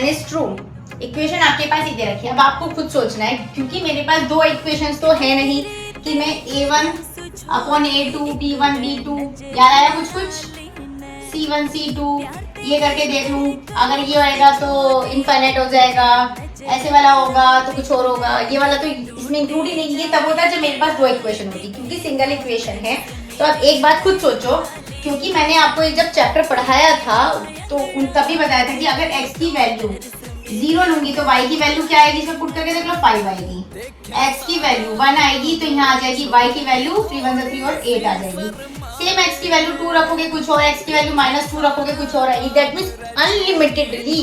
Is true. Equation आपके पास ही दे रखी है, अब आपको खुद सोचना है, क्योंकि मेरे पास दो इक्वेशंस तो है नहीं कि मैं a1/a2 b1 b2 याद आया कुछ c1 c2 ये करके देख लूं। अगर ये होएगा तो इनफाइनाइट हो जाएगा, ऐसे वाला होगा तो कुछ और होगा, ये वाला तो इसमें इंक्लूड ही नहीं। ये तब होता है जब मेरे पास दो इक्वेशन होती, क्योंकि सिंगल इक्वेशन है। तो अब एक बात खुद सोचो, क्योंकि मैंने आपको जब चैप्टर पढ़ाया था तो तभी बताया था कि अगर x की वैल्यू 0 लूंगी तो y की वैल्यू क्या आएगी, इसमें पुट करके देख लो 5 आएगी। x की वैल्यू 1 आएगी तो यहाँ आ जाएगी y की वैल्यू 3 1 3 और 8 आ जाएगी। सेम x की वैल्यू 2 रखोगे कुछ और, x की वैल्यू -2 रखोगे कुछ और आएगी। दैट मींस अनलिमिटेडली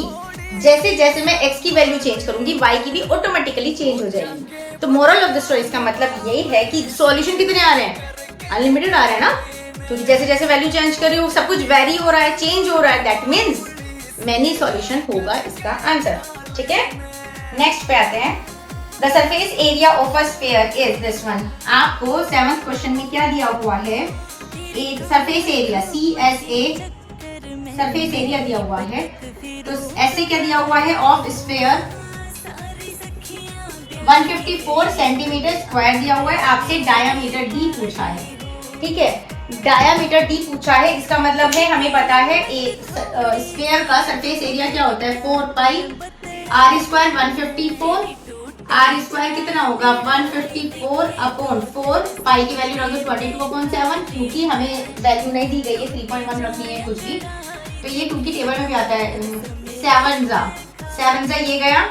जैसे जैसे मैं x की वैल्यू चेंज करूंगी y की भी ऑटोमेटिकली चेंज हो जाएगी। तो मोरल ऑफ द स्टोरी का मतलब यही है कि सॉल्यूशन कितने आ रहे हैं, अनलिमिटेड आ रहे हैं ना, क्योंकि जैसे जैसे वैल्यू चेंज कर रही हूँ सब कुछ वेरी हो रहा है, चेंज हो रहा है। दैट मींस मैनी सॉल्यूशन होगा इसका आंसर। ठीक है, नेक्स्ट पे आते हैं। The surface area of a sphere is this one. आपको 7th क्वेश्चन में क्या दिया हुआ है, एक surface area CSA surface area दिया हुआ है। तो ऐसे क्या दिया हुआ है, ऑफ स्फीयर 154 सेंटीमीटर स्क्वायर दिया हुआ है। आपसे डायामीटर d पूछा है। ठीक है, डायामीटर d पूछा है, इसका मतलब है हमें पता है स्फीयर का सरफेस एरिया क्या होता है 4 पाई r स्क्वायर 154। r स्क्वायर कितना होगा 154 अपॉन 4, पाई की वैल्यू रख दो 22/7, क्योंकि हमें वैल्यू नहीं दी गई है 3.1 रखनी है कुछ भी, तो ये 2 की टेबल में भी आता है। 7 ये गया।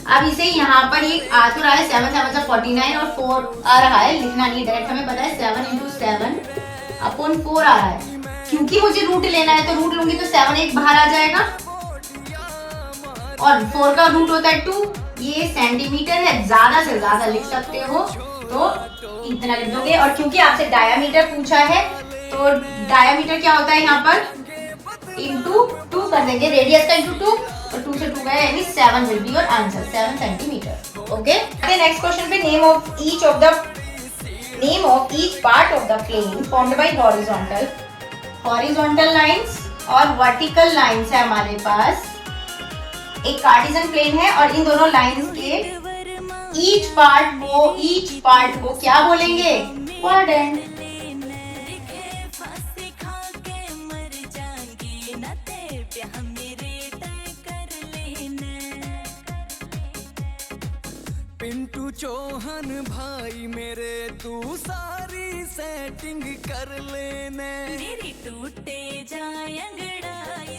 अब इसे यहाँ पर ये आ तो रहा है 7 7 49 और 4 आ रहा है, लिखना नहीं डायरेक्ट, हमें पता है 7 × 7 अपॉन 4 आ रहा है। क्योंकि मुझे रूट लेना है तो रूट लूंगी तो 7 एक बाहर आ जाएगा और 4 का रूट होता है 2। ये सेंटीमीटर है, ज्यादा से ज्यादा लिख सकते हो तो इतना लिख दोगे। और क्योंकि आपसे डायामीटर पूछा है तो डायामीटर क्या होता है यहाँ पर इंटू 2 कर देंगे, रेडियस का इंटू 2 और 2 से 2 गया यानी 7 will be your answer, 7 centimetre. Okay, next question पे name of each part of the plane formed by horizontal lines और वर्टिकल लाइंस है हमारे पास। एक कार्टेशियन प्लेन है और इन दोनों लाइंस के ईच पार्ट को क्या बोलेंगे, क्वाड्रेंट। पिंटू चौहान भाई मेरे, तू सारी सेटिंग कर लेने, मेरी टूटे जाए अंगड़ाई